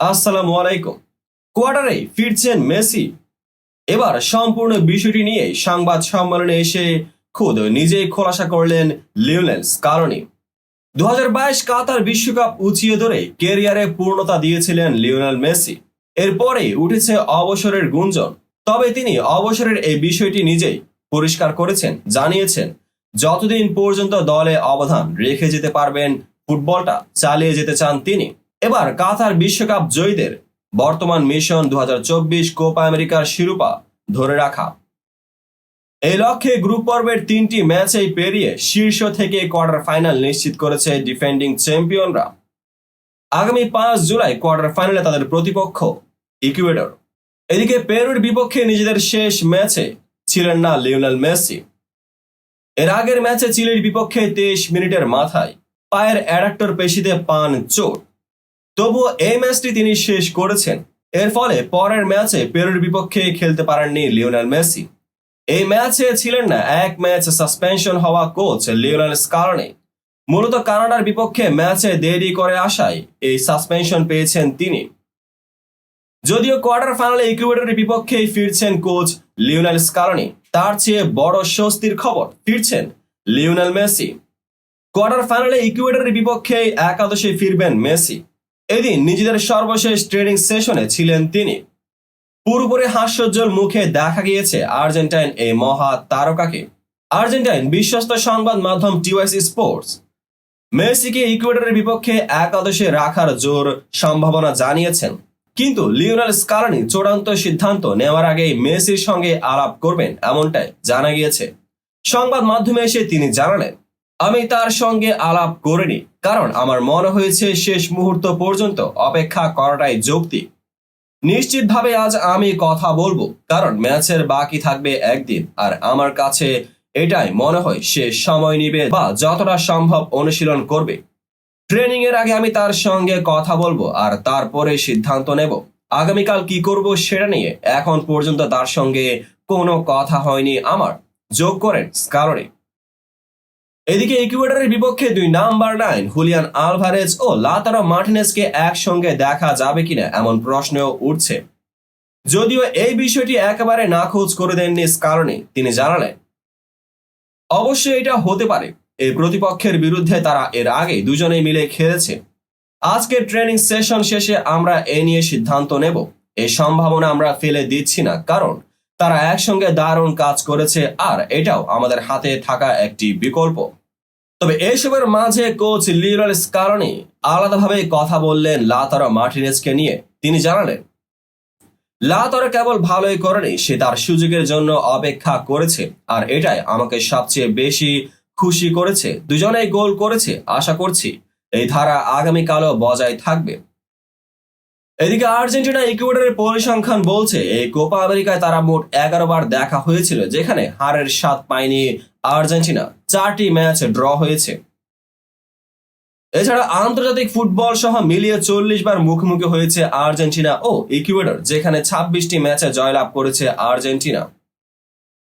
আসসালামু আলাইকুম। কোয়ার্টারে ফিরছেন মেসি। এবার সম্পূর্ণ বিষয়টি নিয়ে সংবাদ সম্মেলনে এসে খুদ নিজেই খোলাসা করলেন লিওনেল স্কালোনি। 2022 কাতার বিশ্বকাপ উঁচিয়ে ধরে কেরিয়ারে পূর্ণতা দিয়েছিলেন লিওনেল মেসি। এরপরে উঠেছে অবসরের গুঞ্জন। তবে তিনি অবসরের এই বিষয়টি নিজেই পরিষ্কার করেছেন, জানিয়েছেন যতদিন পর্যন্ত দলে অবদান রেখে যেতে পারবেন, ফুটবলটা চালিয়ে যেতে চান তিনি। এবার কাতার বিশ্বকাপ জয়ীদের বর্তমান মিশন 2024 কোপা আমেরিকার শিরোপা ধরে রাখা। এই লক্ষ্যে গ্রুপ পর্বের 3টি ম্যাচেই পেরিয়ে শীর্ষ থেকে কোয়ার্টার ফাইনাল নিশ্চিত করেছে ডিফেন্ডিং চ্যাম্পিয়নরা। আগামী 5 জুলাই কোয়ার্টার ফাইনালে তাদের প্রতিপক্ষ ইকুয়েডর। এদিকে পেরুর বিপক্ষে নিজেদের শেষ ম্যাচে ছিলেন না লিওনেল মেসি। এর আগের ম্যাচে চিলির বিপক্ষে 23 মিনিটের মাথায় পায়ের অ্যাডাক্টর পেশিতে পান চোট। তবুও এই ম্যাচটি তিনি শেষ করেছেন। এর ফলে পরের ম্যাচে পেরুর বিপক্ষে খেলতে পারেননি লিওনেল মেসি। এই ম্যাচে ছিলেন না এক ম্যাচ সাসপেনশন হওয়া কোচ লিওনেল স্কালোনি। মূলত কানাডার বিপক্ষে ম্যাচে দেরি করে আসায় এই সাসপেনশন পেয়েছেন তিনি। যদিও কোয়ার্টার ফাইনালে ইকুয়েডরের বিপক্ষেই ফিরছেন কোচ লিওনেল স্কালোনি, তার চেয়ে বড় স্বস্তির খবর ফিরছেন লিওনেল মেসি। কোয়ার্টার ফাইনালে ইকুয়েডরের বিপক্ষে একাদশে ফিরবেন মেসি। এদিন নিজেদের সর্বশেষ ট্রেনিং সেশনে ছিলেন তিনি। পুরোপুরি হাস্যোজ্জ্বল মুখে দেখা গিয়েছে আর্জেন্টাইন এই মহা তারকাকে। আর্জেন্টাইন বিশ্বস্ত সংবাদ মাধ্যম টিওয়াইসি স্পোর্টস মেসিকে ইকুয়েডরের বিপক্ষে একাদশে রাখার জোর সম্ভাবনা জানিয়েছেন। কিন্তু লিওনেল স্কালোনি চূড়ান্ত সিদ্ধান্ত নেওয়ার আগেই মেসির সঙ্গে আলাপ করবেন এমনটাই জানা গিয়েছে। সংবাদ মাধ্যমে এসে তিনি জানালেন, আমি তার সঙ্গে আলাপ করিনি, কারণ আমার মনে হয়েছে শেষ মুহূর্ত পর্যন্ত অপেক্ষা করাটাই যৌক্তিক। নিশ্চিতভাবে আজ আমি কথা বলবো, কারণ ম্যাচের বাকি থাকবে একদিন, আর আমার কাছে এটাই মনে হয় সে সময় নিবে বা যতটা সম্ভব অনুশীলন করবে। ট্রেনিং এর আগে আমি তার সঙ্গে কথা বলবো আর তারপরে সিদ্ধান্ত নেব আগামীকাল কি করব সেটা নিয়ে। এখন পর্যন্ত তার সঙ্গে কোনো কথা হয়নি আমার, যোগ করেন স্কালোনি। এদিকে ইকুয়েডরের বিপক্ষে 2 নাম্বার 9 হুলিয়ান আলভারেজ ও লাতারো মার্টিনেজকে একসঙ্গে দেখা যাবে কিনা এমন প্রশ্নও উঠছে। যদিও এই বিষয়টি একেবারে নাখোঁজ করে দেননি স্কালোনি। তিনি জানালেন, অবশ্যই এটা হতে পারে। এই প্রতিপক্ষের বিরুদ্ধে তারা এর আগে দুজনেই মিলে খেলেছে। আজকের ট্রেনিং সেশন শেষে আমরা এ নিয়ে সিদ্ধান্ত নেব। এই সম্ভাবনা আমরা ফেলে দিচ্ছি না, কারণ তারা একসঙ্গে দারুণ কাজ করেছে আর এটাও আমাদের হাতে থাকা একটি বিকল্প। তবে এসবের মাঝে কোচ লিওনেল স্কালোনি আলাদাভাবে কথা বললেন লাতারো মার্টিনেজকে নিয়ে। তিনি জানালেন, লাতারো কেবল ভালোই করেনি, সে তার সুযোগের জন্য অপেক্ষা করেছে আর এটাই আমাকে সবচেয়ে বেশি খুশি করেছে। দুজনেই গোল করেছে। আশা করছি এই ধারা আগামীকালও বজায় থাকবে। এদিকে আর্জেন্টিনা ইকুয়েডরের পরিসংখ্যান বলছে এই কোপা আমেরিকায় তারা মোট 11 বার দেখা হয়েছিল, যেখানে হারের স্বাদ পায়নি আর্জেন্টিনা। 4টি ম্যাচ ড্র হয়েছে। এছাড়া আন্তর্জাতিক ফুটবল সহ মিলিয়ে 40 বার মুখোমুখি হয়েছে আর্জেন্টিনা ও ইকুয়েডর, যেখানে 26টি ম্যাচে জয়লাভ করেছে আর্জেন্টিনা,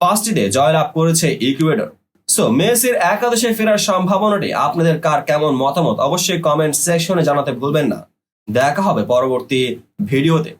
5টিতে জয়লাভ করেছে ইকুয়েডর। সো মেসির একাদশে ফেরার সম্ভাবনাটি আপনাদের কার কেমন মতামত অবশ্যই কমেন্ট সেকশনে জানাতে ভুলবেন না। দেখা হবে পরবর্তী ভিডিওতে।